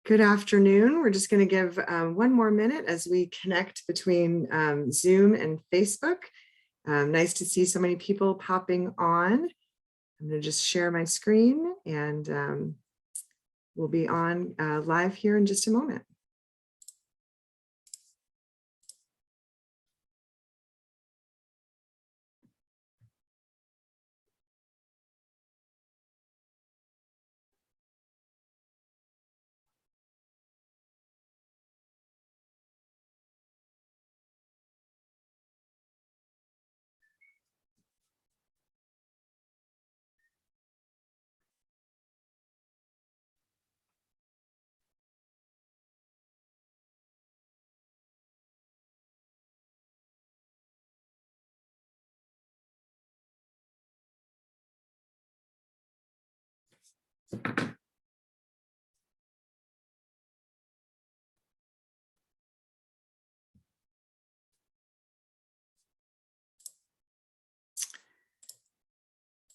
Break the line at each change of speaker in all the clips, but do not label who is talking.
Good afternoon. We're just going to give one more minute as we connect between Zoom and Facebook. Nice to see so many people popping on. I'm going to just share my screen and we'll be on live here in just a moment.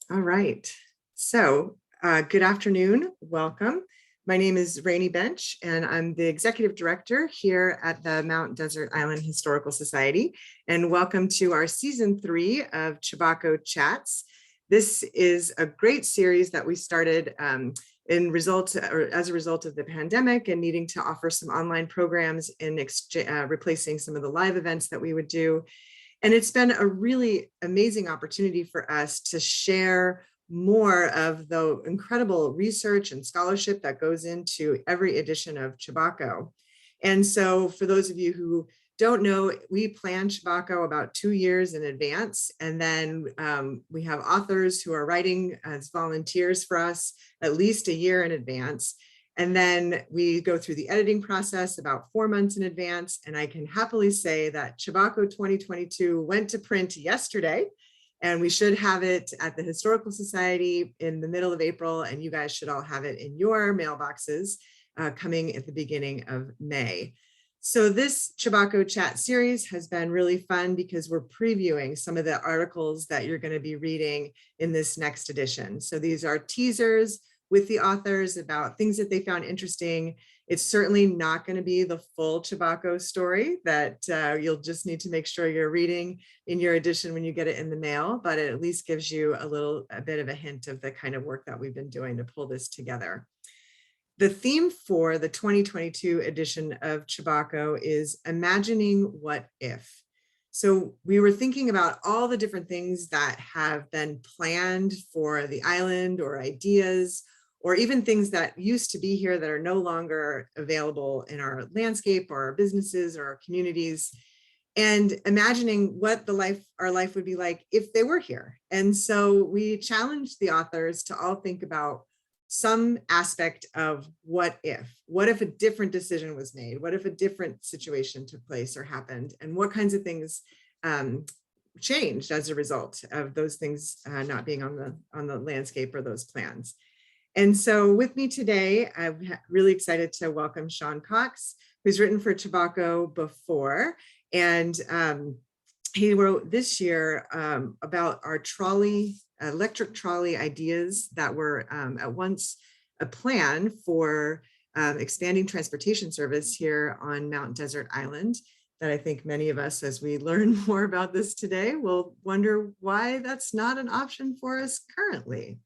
All right, so good afternoon, welcome. My name is Raney Bench and I'm the Executive Director here at the Mount Desert Island Historical Society, and welcome to our Season 3 of Chebacco Chats. This is a great series that we started as a result of the pandemic and needing to offer some online programs in replacing some of the live events that we would do. And it's been a really amazing opportunity for us to share more of the incredible research and scholarship that goes into every edition of Chebacco. And so for those of you who don't know, we plan Chebacco about 2 years in advance. And then we have authors who are writing as volunteers for us at least a year in advance. And then we go through the editing process about 4 months in advance. And I can happily say that Chebacco 2022 went to print yesterday, and we should have it at the Historical Society in the middle of April, and you guys should all have it in your mailboxes coming at the beginning of May. So this Chebacco Chat series has been really fun because we're previewing some of the articles that you're going to be reading in this next edition. So these are teasers with the authors about things that they found interesting. It's certainly not going to be the full Chebacco story that you'll just need to make sure you're reading in your edition when you get it in the mail, but it at least gives you a bit of a hint of the kind of work that we've been doing to pull this together. The theme for the 2022 edition of Chebacco is imagining what if. So we were thinking about all the different things that have been planned for the island, or ideas, or even things that used to be here that are no longer available in our landscape or our businesses or our communities, and imagining what our life would be like if they were here. And so we challenged the authors to all think about some aspect of what if a different decision was made? What if a different situation took place or happened? And what kinds of things changed as a result of those things not being on the landscape or those plans? And so with me today, I'm really excited to welcome Sean Cox, who's written for Chebacco before. And he wrote this year about our electric trolley ideas that were at once a plan for expanding transportation service here on Mount Desert Island, that I think many of us, as we learn more about this today, will wonder why that's not an option for us currently.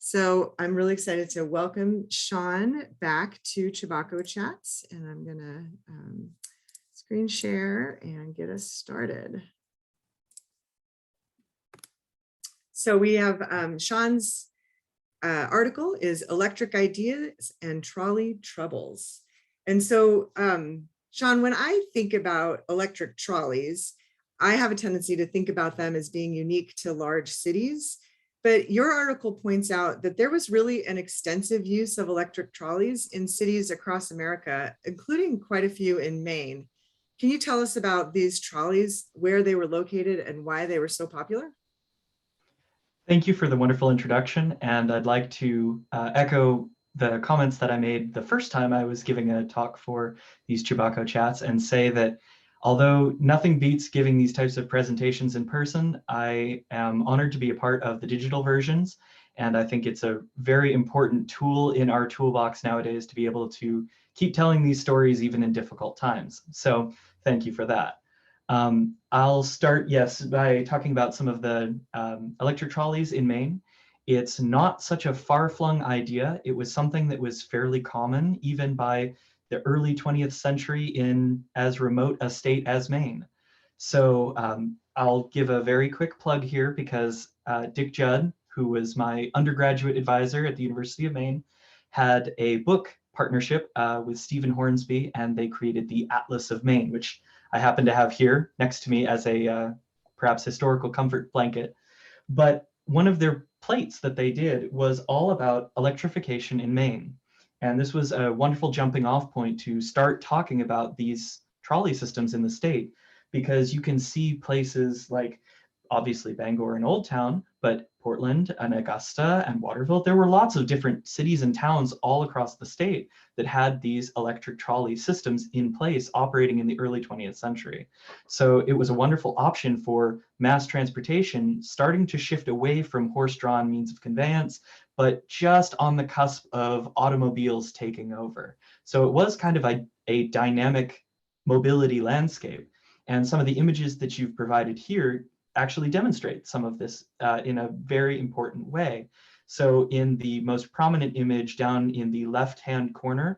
So I'm really excited to welcome Sean back to Chebacco Chats, and I'm gonna screen share and get us started. So we have Sean's article is Electric Ideas and Trolley Troubles. And so Sean, when I think about electric trolleys, I have a tendency to think about them as being unique to large cities. But your article points out that there was really an extensive use of electric trolleys in cities across America, including quite a few in Maine. Can you tell us about these trolleys, where they were located and why they were so popular?
Thank you for the wonderful introduction. And I'd like to echo the comments that I made the first time I was giving a talk for these Chebacco Chats, and say that although nothing beats giving these types of presentations in person, I am honored to be a part of the digital versions. And I think it's a very important tool in our toolbox nowadays to be able to keep telling these stories even in difficult times. So thank you for that. I'll start, yes, by talking about some of the electric trolleys in Maine. It's not such a far-flung idea. It was something that was fairly common even by the early 20th century in as remote a state as Maine. So I'll give a very quick plug here because Dick Judd, who was my undergraduate advisor at the University of Maine, had a book partnership with Stephen Hornsby, and they created the Atlas of Maine, which I happen to have here next to me as a perhaps historical comfort blanket. But one of their plates that they did was all about electrification in Maine. And this was a wonderful jumping off point to start talking about these trolley systems in the state, because you can see places like obviously Bangor and Old Town, but Portland and Augusta and Waterville, there were lots of different cities and towns all across the state that had these electric trolley systems in place operating in the early 20th century. So it was a wonderful option for mass transportation, starting to shift away from horse-drawn means of conveyance, but just on the cusp of automobiles taking over. So it was kind of a dynamic mobility landscape. And some of the images that you've provided here actually demonstrate some of this in a very important way. So in the most prominent image down in the left-hand corner,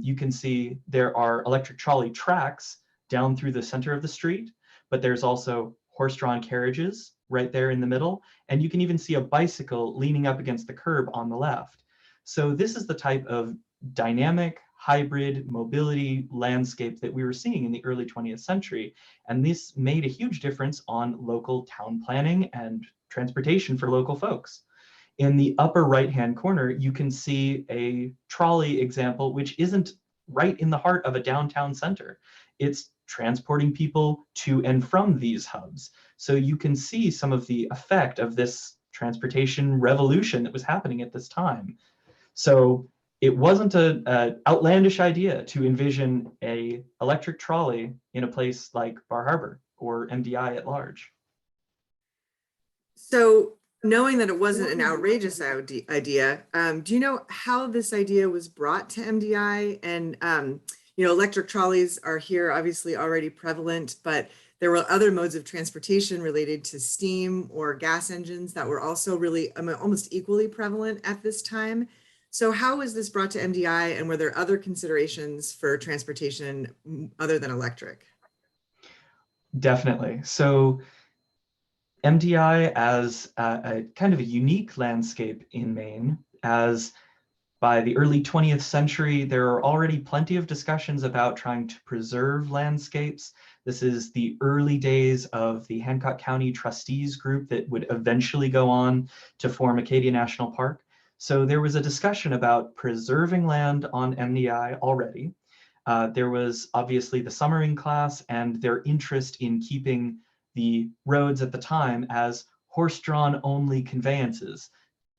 you can see there are electric trolley tracks down through the center of the street, but there's also horse-drawn carriages right there in the middle, and you can even see a bicycle leaning up against the curb on the left. So this is the type of dynamic hybrid mobility landscape that we were seeing in the early 20th century. And this made a huge difference on local town planning and transportation for local folks. In the upper right-hand corner, you can see a trolley example, which isn't right in the heart of a downtown center. It's transporting people to and from these hubs. So you can see some of the effect of this transportation revolution that was happening at this time. So it wasn't an outlandish idea to envision a electric trolley in a place like Bar Harbor or MDI at large.
So knowing that it wasn't an outrageous idea, do you know how this idea was brought to MDI? And, electric trolleys are here obviously already prevalent, but there were other modes of transportation related to steam or gas engines that were also really almost equally prevalent at this time. So how was this brought to MDI, and were there other considerations for transportation other than electric?
Definitely. So MDI as a kind of a unique landscape in Maine, as by the early 20th century, there are already plenty of discussions about trying to preserve landscapes. This is the early days of the Hancock County Trustees group that would eventually go on to form Acadia National Park. So there was a discussion about preserving land on MDI already. There was obviously the summering class and their interest in keeping the roads at the time as horse-drawn only conveyances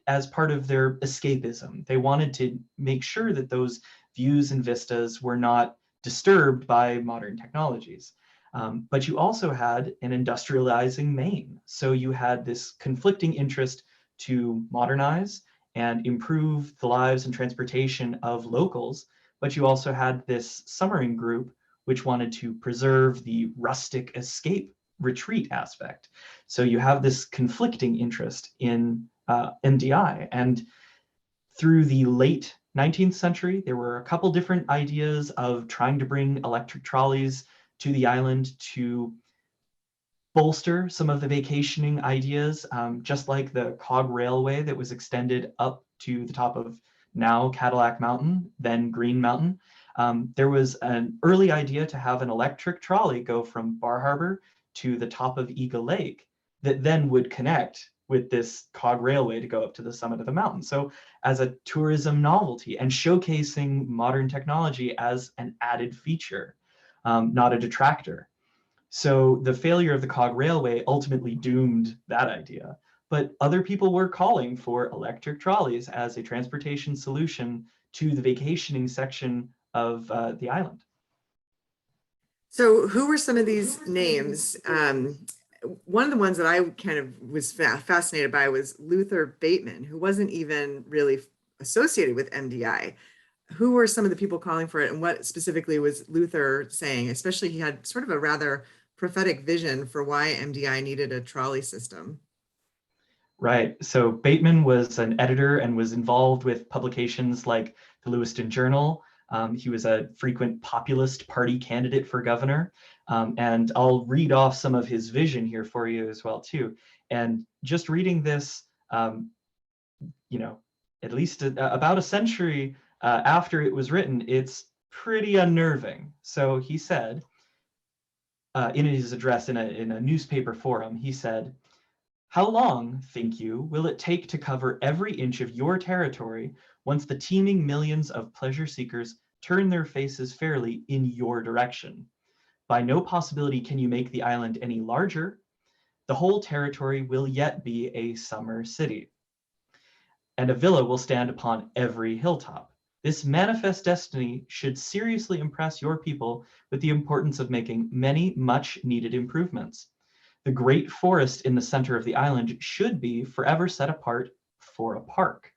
as part of their escapism. They wanted to make sure that those views and vistas were not disturbed by modern technologies. But you also had an industrializing Maine. So you had this conflicting interest to modernize and improve the lives and transportation of locals, but you also had this summering group which wanted to preserve the rustic escape retreat aspect. So you have this conflicting interest in MDI. And through the late 19th century, there were a couple different ideas of trying to bring electric trolleys to the island to bolster some of the vacationing ideas, just like the cog railway that was extended up to the top of now Cadillac Mountain, then Green Mountain. There was an early idea to have an electric trolley go from Bar Harbor to the top of Eagle Lake that then would connect with this cog railway to go up to the summit of the mountain. So as a tourism novelty and showcasing modern technology as an added feature, not a detractor. So the failure of the cog railway ultimately doomed that idea. But other people were calling for electric trolleys as a transportation solution to the vacationing section of the island.
So who were some of these names? One of the ones that I kind of was fascinated by was Luther Bateman, who wasn't even really associated with MDI. who were some of the people calling for it, and what specifically was Luther saying? Especially, he had sort of a rather prophetic vision for why MDI needed a trolley system.
Right. So Bateman was an editor and was involved with publications like the Lewiston Journal. He was a frequent populist party candidate for governor. And I'll read off some of his vision here for you as well, too. And just reading this, you know, at least about a century after it was written, it's pretty unnerving. So he said, in his address in a newspaper forum, he said, "How long, think you, will it take to cover every inch of your territory once the teeming millions of pleasure seekers turn their faces fairly in your direction? By no possibility can you make the island any larger. The whole territory will yet be a summer city, and a villa will stand upon every hilltop. This manifest destiny should seriously impress your people with the importance of making many much needed improvements. The great forest in the center of the island should be forever set apart for a park.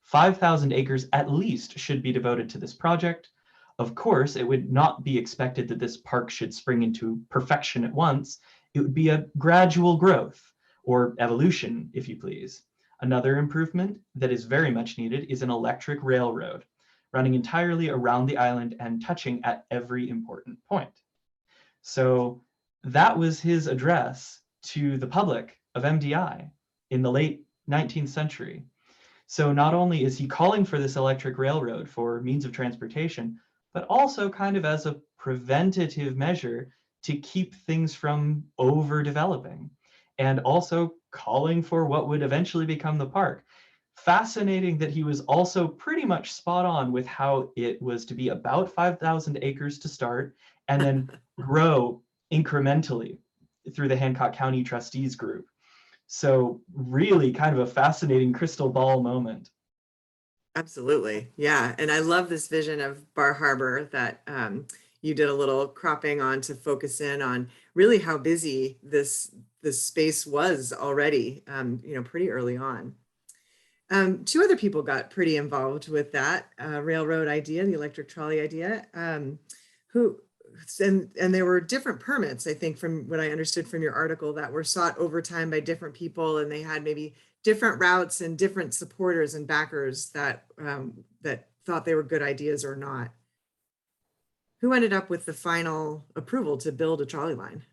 5,000 acres at least should be devoted to this project. Of course, it would not be expected that this park should spring into perfection at once. It would be a gradual growth, or evolution, if you please. Another improvement that is very much needed is an electric railroad, running entirely around the island and touching at every important point." So that was his address to the public of MDI in the late 19th century. So not only is he calling for this electric railroad for means of transportation, but also kind of as a preventative measure to keep things from overdeveloping, and also calling for what would eventually become the park. Fascinating that he was also pretty much spot on with how it was to be about 5,000 acres to start and then grow incrementally through the Hancock County Trustees group. So really kind of a fascinating crystal ball moment.
Absolutely. Yeah. And I love this vision of Bar Harbor that you did a little cropping on to focus in on really how busy this space was already, pretty early on. Two other people got pretty involved with that railroad idea, the electric trolley idea, who and there were different permits, I think, from what I understood from your article, that were sought over time by different people, and they had maybe different routes and different supporters and backers that that thought they were good ideas or not. Who ended up with the final approval to build a trolley line?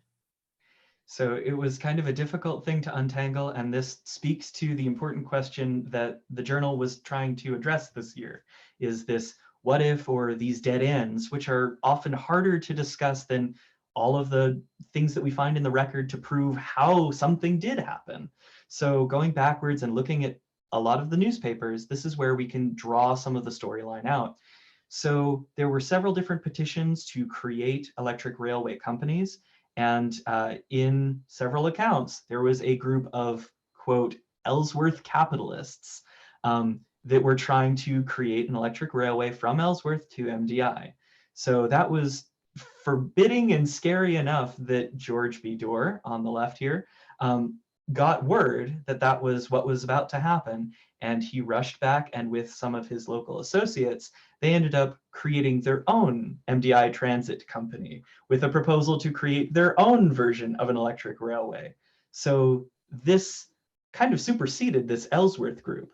So it was kind of a difficult thing to untangle, and this speaks to the important question that the journal was trying to address this year, is this what if, or these dead ends, which are often harder to discuss than all of the things that we find in the record to prove how something did happen. So going backwards and looking at a lot of the newspapers, this is where we can draw some of the storyline out. So there were several different petitions to create electric railway companies. And in several accounts, there was a group of, quote, Ellsworth capitalists that were trying to create an electric railway from Ellsworth to MDI. So that was forbidding and scary enough that George B. Dorr, on the left here, got word that that was what was about to happen. And he rushed back, and with some of his local associates, they ended up creating their own MDI transit company with a proposal to create their own version of an electric railway. So this kind of superseded this Ellsworth group.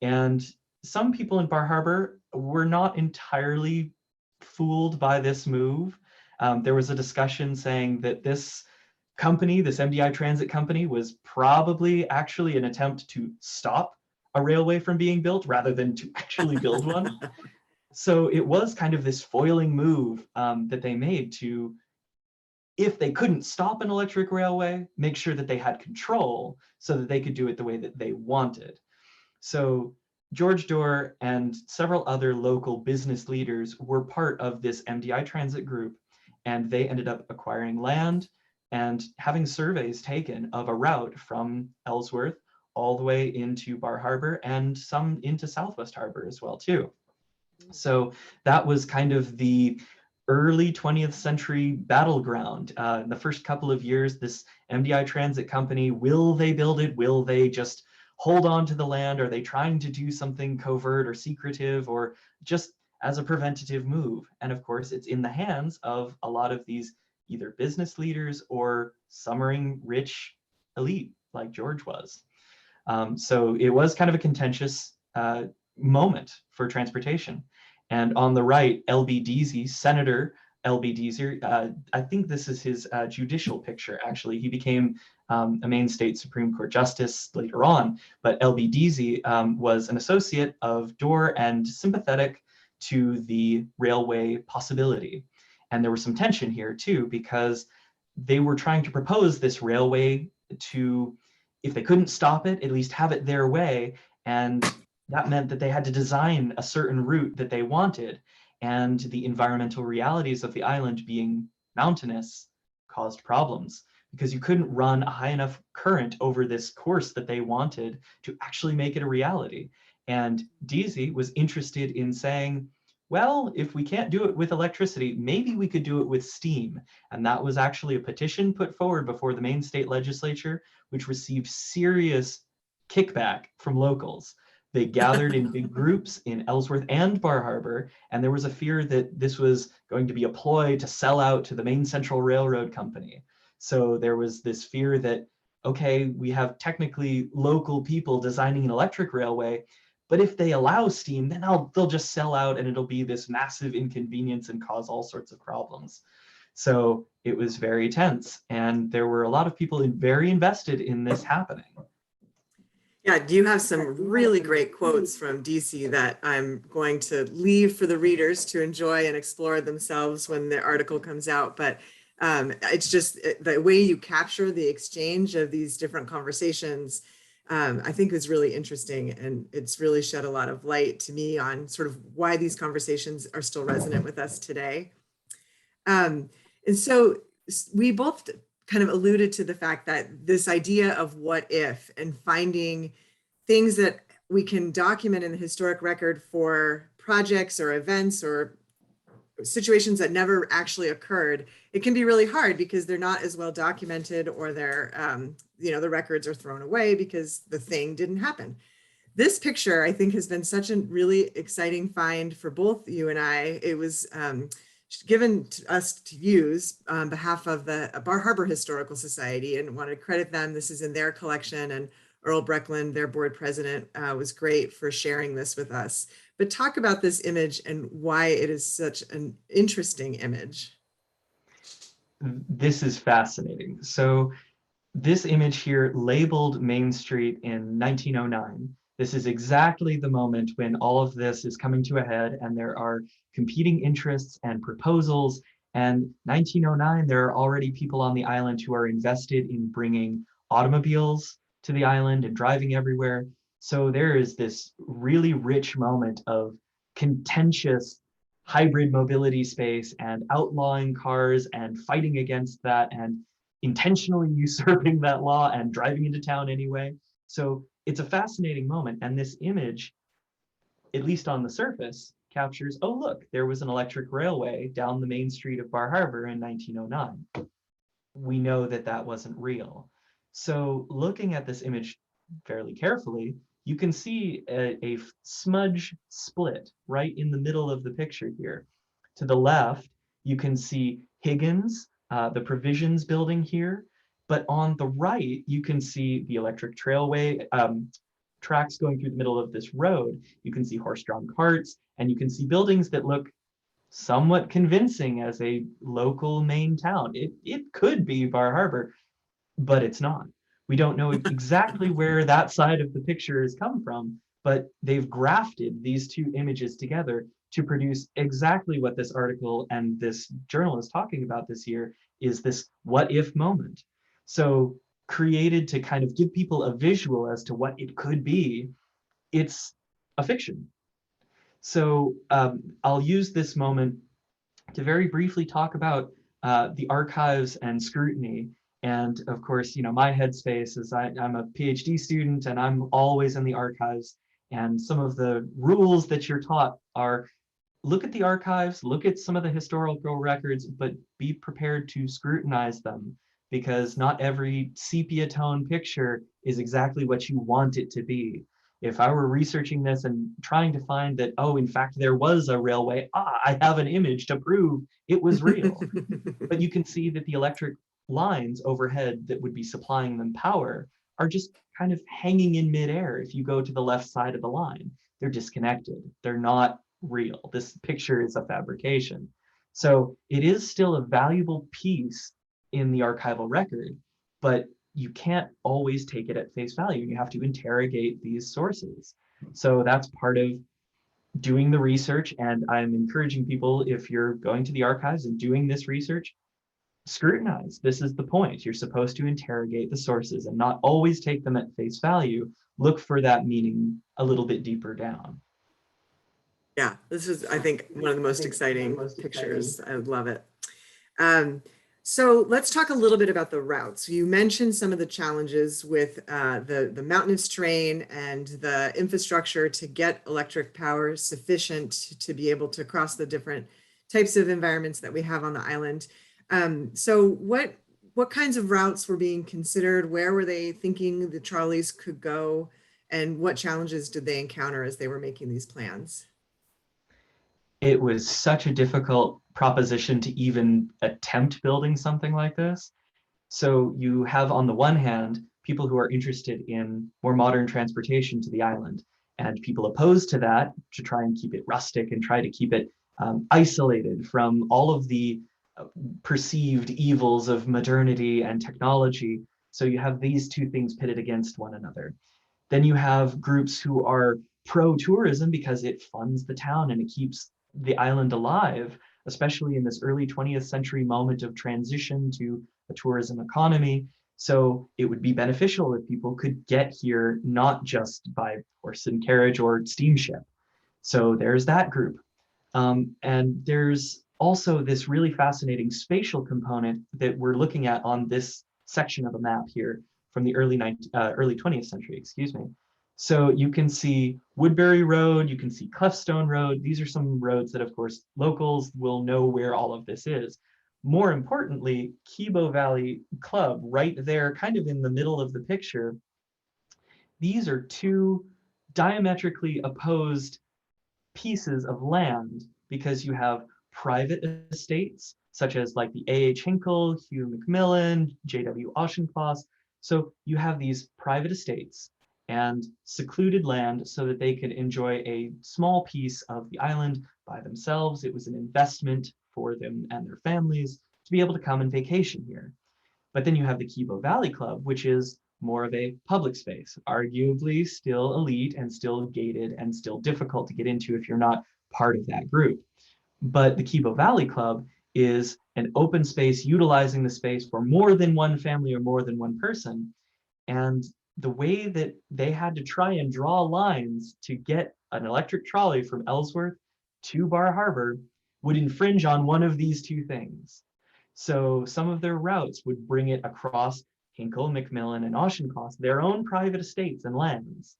And some people in Bar Harbor were not entirely fooled by this move. There was a discussion saying that this company, this MDI transit company, was probably actually an attempt to stop a railway from being built rather than to actually build one. So it was kind of this foiling move that they made to, if they couldn't stop an electric railway, make sure that they had control so that they could do it the way that they wanted. So George Dorr and several other local business leaders were part of this MDI transit group, and they ended up acquiring land and having surveys taken of a route from Ellsworth all the way into Bar Harbor and some into Southwest Harbor as well too. So that was kind of the early 20th century battleground. In the first couple of years, this MDI transit company, will they build it? Will they just hold on to the land? Are they trying to do something covert or secretive, or just as a preventative move. And of course, it's in the hands of a lot of these either business leaders or summering rich elite like George was. So it was kind of a contentious moment for transportation. And on the right, L.B. Deasy, Senator L.B. Deasy, I think this is his judicial picture, actually. He became a Maine State Supreme Court Justice later on, but L.B. Deasy was an associate of Dorr and sympathetic to the railway possibility. And there was some tension here too, because they were trying to propose this railway to, if they couldn't stop it, at least have it their way. And that meant that they had to design a certain route that they wanted. And the environmental realities of the island being mountainous caused problems, because you couldn't run a high enough current over this course that they wanted to actually make it a reality. And Deasy was interested in saying, well, if we can't do it with electricity, maybe we could do it with steam. And that was actually a petition put forward before the Maine state legislature, which received serious kickback from locals. They gathered in big groups in Ellsworth and Bar Harbor, and there was a fear that this was going to be a ploy to sell out to the Maine Central Railroad Company. So there was this fear that, okay, we have technically local people designing an electric railway, but if they allow steam, then they'll just sell out and it'll be this massive inconvenience and cause all sorts of problems. So it was very tense, and there were a lot of people very invested in this happening.
Yeah, you have some really great quotes from DC that I'm going to leave for the readers to enjoy and explore themselves when the article comes out. But it's just the way you capture the exchange of these different conversations, I think is really interesting. And it's really shed a lot of light to me on sort of why these conversations are still resonant with us today. And so we both kind of alluded to the fact that this idea of what if and finding things that we can document in the historic record for projects or events or situations that never actually occurred, it can be really hard because they're not as well documented, or they're, the records are thrown away because the thing didn't happen. This picture, I think, has been such a really exciting find for both you and I. It was given to us to use on behalf of the Bar Harbor Historical Society, and want to credit them. This is in their collection, and Earl Breckland, their board president, was great for sharing this with us. But talk about this image and why it is such an interesting image.
This is fascinating. So this image here, labeled Main Street in 1909, this is exactly the moment when all of this is coming to a head, and there are competing interests and proposals. And 1909, there are already people on the island who are invested in bringing automobiles to the island and driving everywhere. So there is this really rich moment of contentious hybrid mobility space and outlawing cars and fighting against that and intentionally usurping that law and driving into town anyway. So it's a fascinating moment. And this image, at least on the surface, captures, oh, look, there was an electric railway down the main street of Bar Harbor in 1909. We know that that wasn't real. So looking at this image fairly carefully, you can see a smudge split right in the middle of the picture here. To the left, you can see Higgins, the Provisions building here. But on the right, you can see the electric trailway tracks going through the middle of this road. You can see horse-drawn carts, and you can see buildings that look somewhat convincing as a local Maine town. It could be Bar Harbor, but it's not. We don't know exactly where that side of the picture has come from, but they've grafted these two images together to produce exactly what this article and this journal is talking about this year, is this what if moment. So created to kind of give people a visual as to what it could be, it's a fiction. So I'll use this moment to very briefly talk about the archives and scrutiny. And of course, my headspace is I'm a PhD student and I'm always in the archives. And some of the rules that you're taught are look at the archives, look at some of the historical records, but be prepared to scrutinize them, because not every sepia tone picture is exactly what you want it to be. If I were researching this and trying to find that, oh, in fact, there was a railway, I have an image to prove it was real. But you can see that the electric lines overhead that would be supplying them power are just kind of hanging in midair. If you go to the left side of the line, they're disconnected. They're not real. This picture is a fabrication. So it is still a valuable piece in the archival record, but you can't always take it at face value. You have to interrogate these sources. So that's part of doing the research. And I'm encouraging people, if you're going to the archives and doing this research, scrutinize. This is the point. You're supposed to interrogate the sources and not always take them at face value. Look for that meaning a little bit deeper down.
Yeah, this is, I think, one of the most exciting pictures. I love it. So let's talk a little bit about the routes. You mentioned some of the challenges with the mountainous terrain and the infrastructure to get electric power sufficient to be able to cross the different types of environments that we have on the island. So what kinds of routes were being considered? Where were they thinking the trolleys could go? And what challenges did they encounter as they were making these plans?
It was such a difficult proposition to even attempt building something like this. So you have, on the one hand, people who are interested in more modern transportation to the island, and people opposed to that to try and keep it rustic and try to keep it isolated from all of the perceived evils of modernity and technology. So you have these two things pitted against one another. Then you have groups who are pro-tourism because it funds the town and it keeps the island alive, especially in this early 20th century moment of transition to a tourism economy. So it would be beneficial if people could get here not just by horse and carriage or steamship. So there's that group. And there's also this really fascinating spatial component that we're looking at on this section of a map here from the early 20th century, excuse me. So you can see Woodbury Road, you can see Clefstone Road. These are some roads that, of course, locals will know where all of this is. More importantly, Kibo Valley Club, right there, kind of in the middle of the picture. These are two diametrically opposed pieces of land because you have private estates, such as like the A.H. Hinkle, Hugh McMillan, J.W. Auchincloss. So you have these private estates and secluded land so that they could enjoy a small piece of the island by themselves. It was an investment for them and their families to be able to come and vacation here. But then you have the Kibo Valley Club, which is more of a public space, arguably still elite and still gated and still difficult to get into if you're not part of that group. But the Kibo Valley Club is an open space utilizing the space for more than one family or more than one person. And the way that they had to try and draw lines to get an electric trolley from Ellsworth to Bar Harbor would infringe on one of these two things. So some of their routes would bring it across Hinkle, McMillan, and Auchincloss, their own private estates and lands.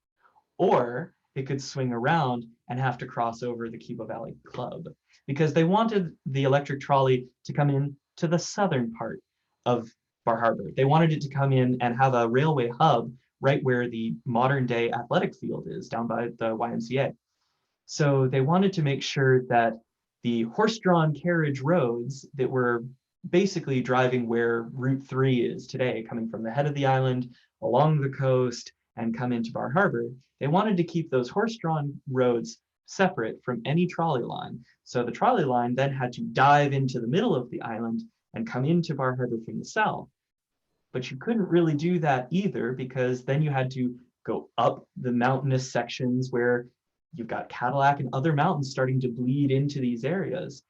Or it could swing around and have to cross over the Kibo Valley Club because they wanted the electric trolley to come in to the southern part of Bar Harbor. They wanted it to come in and have a railway hub right where the modern day athletic field is down by the YMCA. So they wanted to make sure that the horse-drawn carriage roads that were basically driving where Route 3 is today, coming from the head of the island along the coast and come into Bar Harbor, they wanted to keep those horse-drawn roads separate from any trolley line. So the trolley line then had to dive into the middle of the island and come into Bar Harbor from the south. But you couldn't really do that either because then you had to go up the mountainous sections where you've got Cadillac and other mountains starting to bleed into these areas.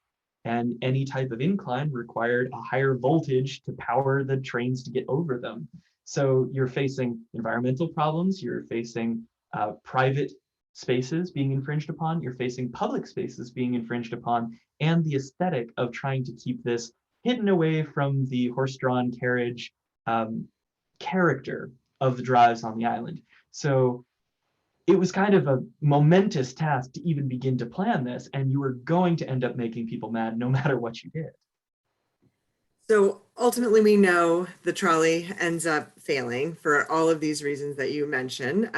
And any type of incline required a higher voltage to power the trains to get over them. So you're facing environmental problems, you're facing private spaces being infringed upon, you're facing public spaces being infringed upon, and the aesthetic of trying to keep this hidden away from the horse-drawn carriage character of the drives on the island. So it was kind of a momentous task to even begin to plan this, and you were going to end up making people mad no matter what you did.
So ultimately, we know the trolley ends up failing for all of these reasons that you mentioned.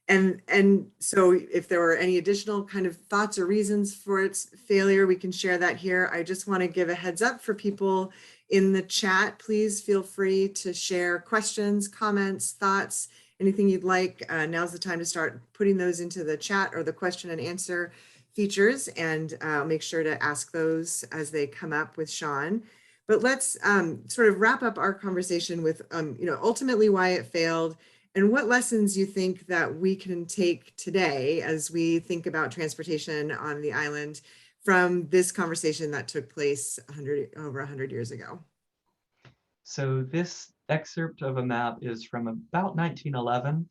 And so if there were any additional kind of thoughts or reasons for its failure, we can share that here. I just want to give a heads up for people in the chat. Please feel free to share questions, comments, thoughts, anything you'd like. Now's the time to start putting those into the chat or the question and answer features, and I'll make sure to ask those as they come up with Sean. But let's sort of wrap up our conversation with, ultimately why it failed, and what lessons you think that we can take today as we think about transportation on the island from this conversation that took place over 100 years ago.
So this excerpt of a map is from about 1911,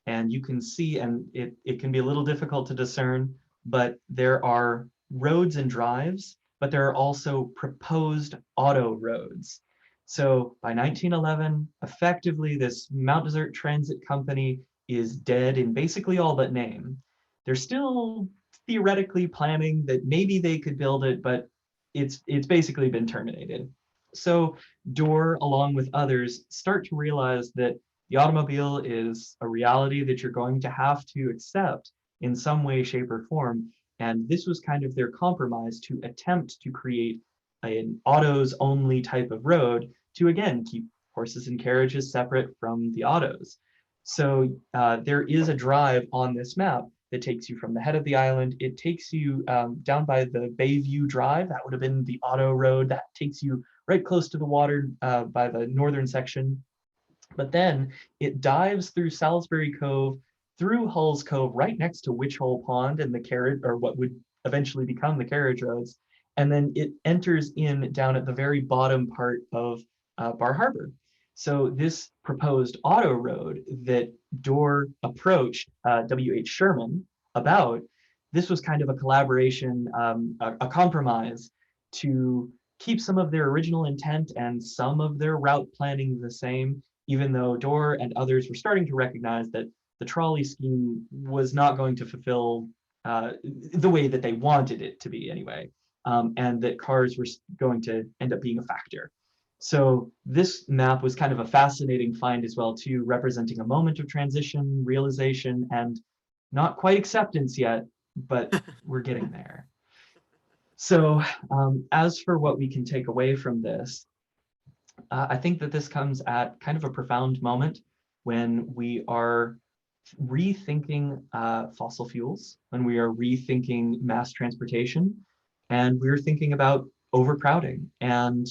and you can see, and it can be a little difficult to discern, but there are roads and drives, but there are also proposed auto roads. So by 1911, effectively, this Mount Desert Transit Company is dead in basically all but name. They're still theoretically planning that maybe they could build it, but it's basically been terminated. So Dorr, along with others, start to realize that the automobile is a reality that you're going to have to accept in some way, shape, or form. And this was kind of their compromise to attempt to create an autos only type of road to, again, keep horses and carriages separate from the autos. So there is a drive on this map that takes you from the head of the island. It takes you down by the Bayview Drive. That would have been the auto road. That takes you right close to the water by the northern section. But then it dives through Salisbury Cove, through Hull's Cove, right next to Witch Hole Pond and the carriage, or what would eventually become the carriage roads. And then it enters in down at the very bottom part of Bar Harbor. So this proposed auto road that Dorr approached W.H. Sherman about, this was kind of a collaboration, a compromise to keep some of their original intent and some of their route planning the same, even though Dorr and others were starting to recognize that the trolley scheme was not going to fulfill the way that they wanted it to be anyway, and that cars were going to end up being a factor. So this map was kind of a fascinating find as well too, representing a moment of transition, realization, and not quite acceptance yet, but we're getting there. So as for what we can take away from this, I think that this comes at kind of a profound moment when we are rethinking fossil fuels, when we are rethinking mass transportation, and we're thinking about overcrowding and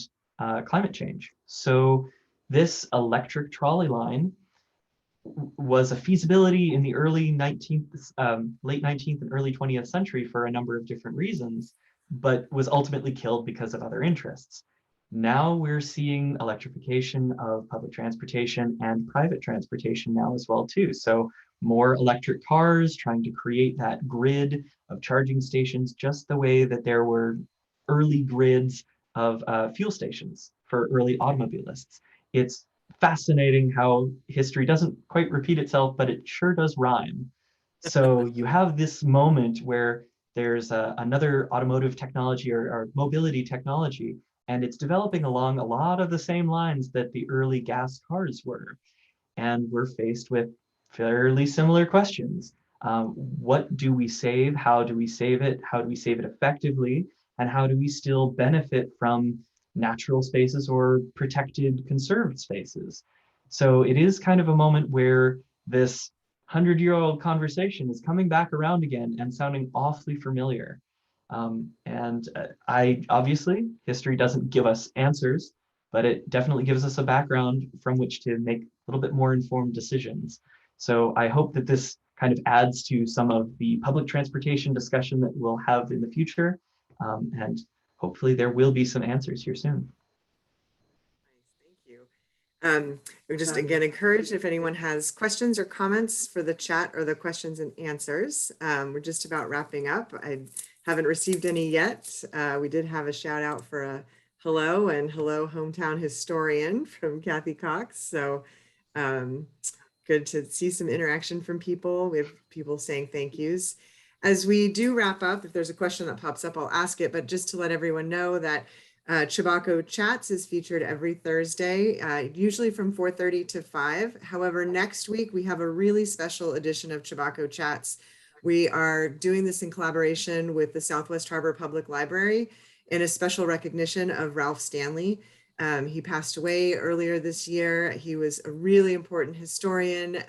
climate change. So this electric trolley line was a feasibility in the early 19th, late 19th and early 20th century for a number of different reasons, but was ultimately killed because of other interests. Now we're seeing electrification of public transportation and private transportation now as well too. So more electric cars, trying to create that grid of charging stations, just the way that there were early grids of fuel stations for early automobilists. It's fascinating how history doesn't quite repeat itself, but it sure does rhyme. So you have this moment where there's another automotive technology or mobility technology, and it's developing along a lot of the same lines that the early gas cars were. And we're faced with fairly similar questions. What do we save? How do we save it? How do we save it effectively? And how do we still benefit from natural spaces or protected, conserved spaces? So it is kind of a moment where this 100-year-old conversation is coming back around again and sounding awfully familiar. Obviously, history doesn't give us answers, but it definitely gives us a background from which to make a little bit more informed decisions. So I hope that this kind of adds to some of the public transportation discussion that we'll have in the future. And hopefully there will be some answers here soon.
Thank you. We're just again encouraged if anyone has questions or comments for the chat or the questions and answers. We're just about wrapping up. I haven't received any yet. We did have a shout out for a hello and hello hometown historian from Kathy Cox. So good to see some interaction from people. We have people saying thank yous. As we do wrap up, if there's a question that pops up, I'll ask it, but just to let everyone know that Chebacco Chats is featured every Thursday, usually from 4:30 to 5. However, next week we have a really special edition of Chebacco Chats. We are doing this in collaboration with the Southwest Harbor Public Library in a special recognition of Ralph Stanley. He passed away earlier this year. He was a really important historian,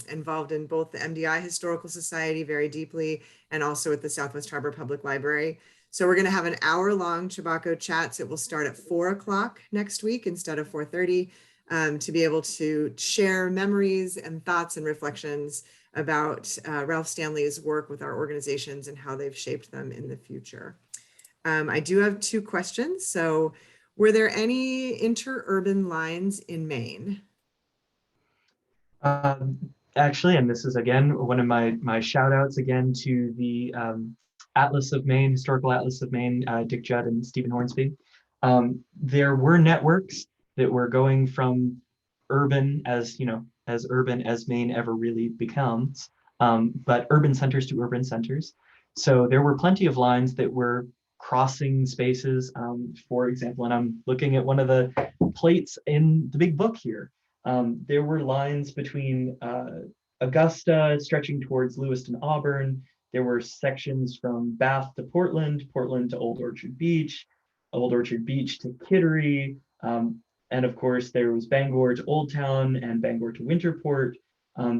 involved in both the MDI Historical Society very deeply and also at the Southwest Harbor Public Library. So we're going to have an hour-long Chebacco Chats. It will start at 4 o'clock next week instead of 4:30, to be able to share memories and thoughts and reflections about Ralph Stanley's work with our organizations and how they've shaped them in the future. I do have 2 questions. So were there any interurban lines in Maine?
Actually, and this is again one of my shout outs again to the Atlas of Maine, Historical Atlas of Maine, Dick Judd and Stephen Hornsby. There were networks that were going from urban as urban as Maine ever really becomes, but urban centers to urban centers. So there were plenty of lines that were crossing spaces. For example, and I'm looking at one of the plates in the big book here. There were lines between Augusta stretching towards Lewiston, Auburn. There were sections from Bath to Portland, Portland to Old Orchard Beach, Old Orchard Beach to Kittery. And of course, there was Bangor to Old Town and Bangor to Winterport.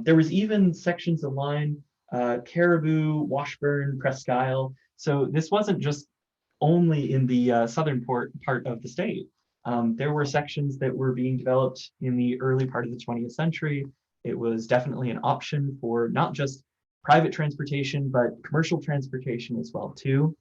There was even sections of line, Caribou, Washburn, Presque Isle. So this wasn't just only in the southern part of the state. There were sections that were being developed in the early part of the 20th century. It was definitely an option for not just private transportation, but commercial transportation as well too.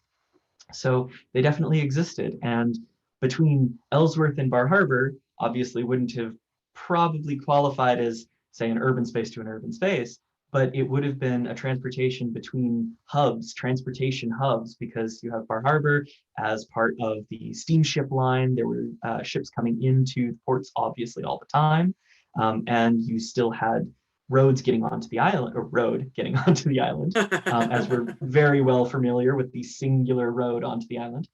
So they definitely existed. And between Ellsworth and Bar Harbor, obviously wouldn't have probably qualified as, say, an urban space to an urban space, but it would have been a transportation between hubs, transportation hubs, because you have Bar Harbor as part of the steamship line. There were ships coming into ports, obviously, all the time. And you still had roads getting onto the island, or road getting onto the island, as we're very well familiar with the singular road onto the island.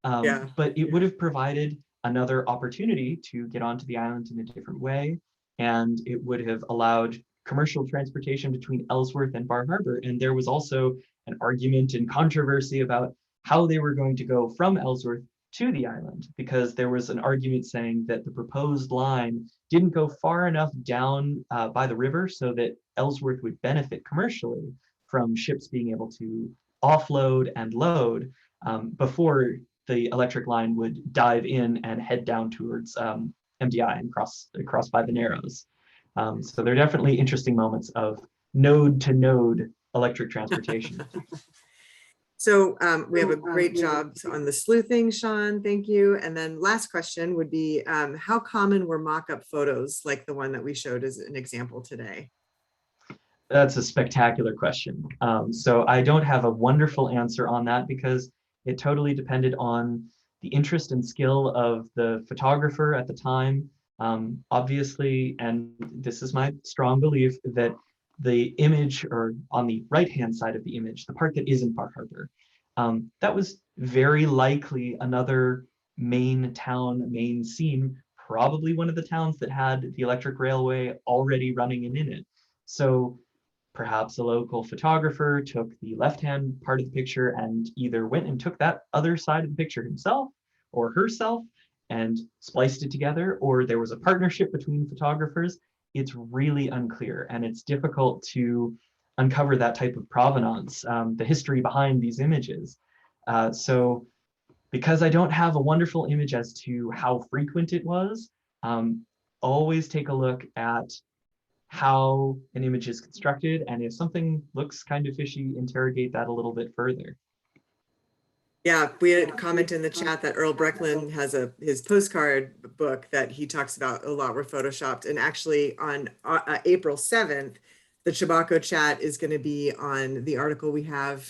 But it would have provided another opportunity to get onto the island in a different way. And it would have allowed commercial transportation between Ellsworth and Bar Harbor. And there was also an argument and controversy about how they were going to go from Ellsworth to the island, because there was an argument saying that the proposed line didn't go far enough down by the river so that Ellsworth would benefit commercially from ships being able to offload and load before the electric line would dive in and head down towards MDI and cross by the Narrows. So there are definitely interesting moments of node to node electric transportation.
So we have a great job on the sleuthing, Sean. Thank you. And then last question would be, how common were mock-up photos like the one that we showed as an example today?
That's a spectacular question. So I don't have a wonderful answer on that, because it totally depended on the interest and skill of the photographer at the time. Obviously, and this is my strong belief, that the image, or on the right-hand side of the image, the part that isn't Bar Harbor, that was very likely another main town, main scene, probably one of the towns that had the electric railway already running in it. So perhaps a local photographer took the left-hand part of the picture and either went and took that other side of the picture himself or herself and spliced it together, or there was a partnership between photographers. It's really unclear, and it's difficult to uncover that type of provenance, the history behind these images. So because I don't have a wonderful image as to how frequent it was, always take a look at how an image is constructed, and if something looks kind of fishy, interrogate that a little bit further.
Yeah, we had a comment in the chat that Earl Brecklin has his postcard book that he talks about a lot were photoshopped. And actually on April 7th, the Chebacco chat is going to be on the article we have.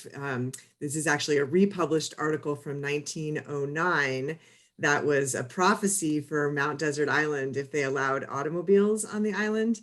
This is actually a republished article from 1909 that was a prophecy for Mount Desert Island if they allowed automobiles on the island.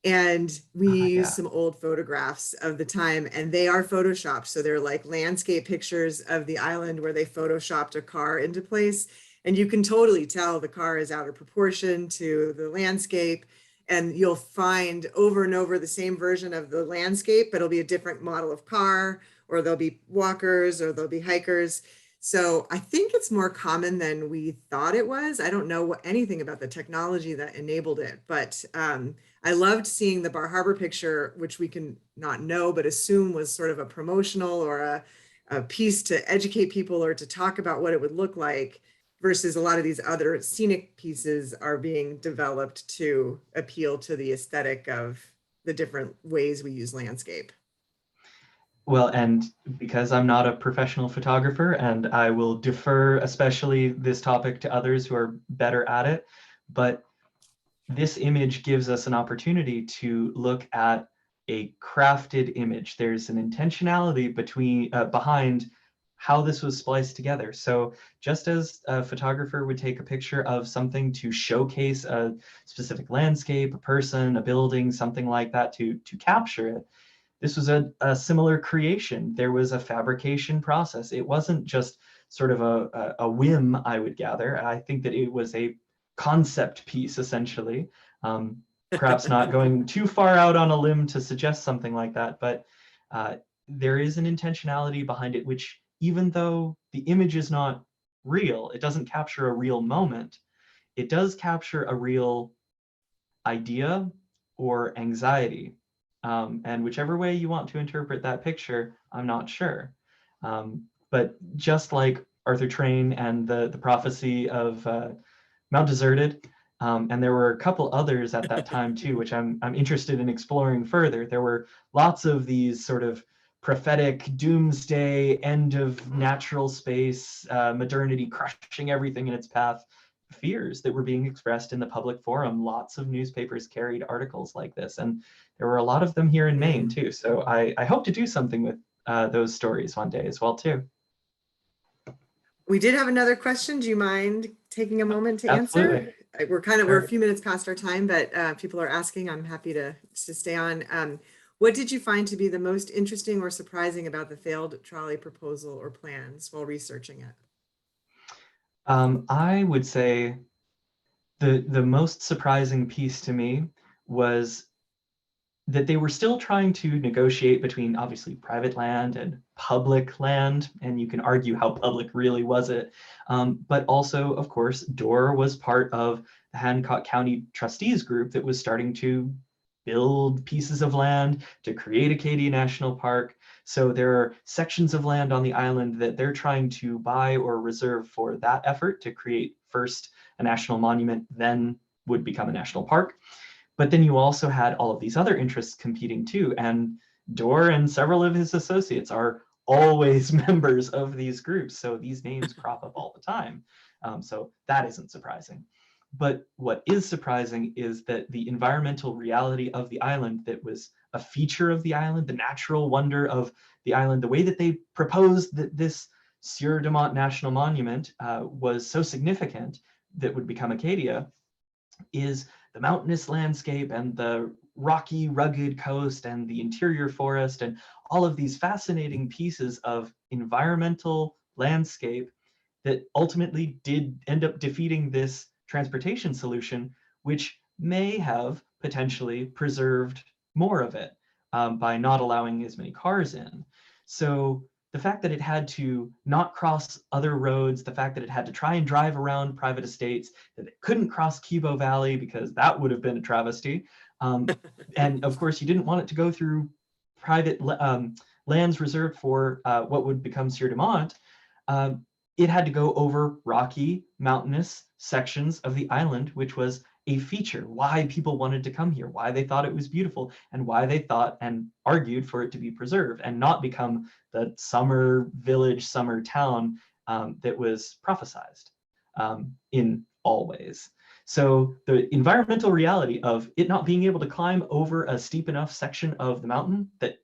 And we use some old photographs of the time, and they are photoshopped. So they're like landscape pictures of the island where they photoshopped a car into place. And you can totally tell the car is out of proportion to the landscape. And you'll find over and over the same version of the landscape, but it'll be a different model of car, or there'll be walkers, or there'll be hikers. So I think it's more common than we thought it was. I don't know anything about the technology that enabled it, but I loved seeing the Bar Harbor picture, which we can not know, but assume was sort of a promotional or a piece to educate people or to talk about what it would look like, versus a lot of these other scenic pieces are being developed to appeal to the aesthetic of the different ways we use landscape.
Well, and because I'm not a professional photographer, and I will defer especially this topic to others who are better at it, but this image gives us an opportunity to look at a crafted image. There's an intentionality behind how this was spliced together. So just as a photographer would take a picture of something to showcase a specific landscape, a person, a building, something like that to capture it, this was a similar creation. There was a fabrication process. It wasn't just sort of a whim, I would gather. I think that it was a concept piece, essentially. Perhaps not going too far out on a limb to suggest something like that, but there is an intentionality behind it, which, even though the image is not real, it doesn't capture a real moment, it does capture a real idea or anxiety. And whichever way you want to interpret that picture, I'm not sure. But just like Arthur Train and the prophecy of Mount Deserted, and there were a couple others at that time too, which I'm interested in exploring further. There were lots of these sort of prophetic doomsday, end of natural space, modernity crushing everything in its path fears that were being expressed in the public forum. Lots of newspapers carried articles like this, and there were a lot of them here in Maine too. So I hope to do something with those stories one day as well too.
We did have another question. Do you mind taking a moment to
Absolutely.
answer? We're a few minutes past our time, but people are asking. I'm happy to stay on. What did you find to be the most interesting or surprising about the failed trolley proposal or plans while researching it?
I would say the most surprising piece to me was that they were still trying to negotiate between obviously private land and public land, and you can argue how public really was it. But also, of course, Dorr was part of the Hancock County Trustees group that was starting to build pieces of land to create Acadia National Park. So there are sections of land on the island that they're trying to buy or reserve for that effort to create first a national monument, then would become a national park. But then you also had all of these other interests competing too. And Dorr and several of his associates are always members of these groups. So these names crop up all the time. So that isn't surprising. But what is surprising is that the environmental reality of the island that was a feature of the island, the natural wonder of the island, the way that they proposed that this Sieur de Mont National Monument was so significant that would become Acadia, is the mountainous landscape and the rocky, rugged coast and the interior forest and all of these fascinating pieces of environmental landscape that ultimately did end up defeating this transportation solution, which may have potentially preserved more of it by not allowing as many cars in. So the fact that it had to not cross other roads, the fact that it had to try and drive around private estates, that it couldn't cross Kibo Valley because that would have been a travesty. And of course, you didn't want it to go through private lands reserved for what would become Sieur de Mont. It had to go over rocky, mountainous sections of the island, which was a feature, why people wanted to come here, why they thought it was beautiful, and why they thought and argued for it to be preserved and not become the summer village, summer town that was prophesized in all ways. So the environmental reality of it not being able to climb over a steep enough section of the mountain that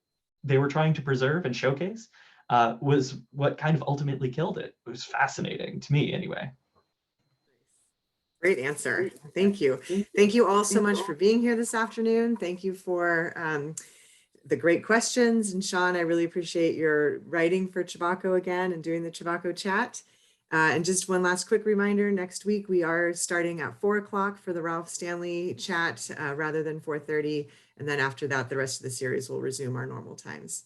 they were trying to preserve and showcase was what kind of ultimately killed it. It was fascinating to me anyway.
Great answer. Thank you. Thank you all so much for being here this afternoon. Thank you for the great questions. And Sean, I really appreciate your writing for Chebacco again and doing the Chebacco chat. And just one last quick reminder, next week we are starting at 4 o'clock for the Ralph Stanley chat rather than 4:30. And then after that, the rest of the series will resume our normal times.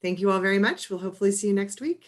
Thank you all very much. We'll hopefully see you next week.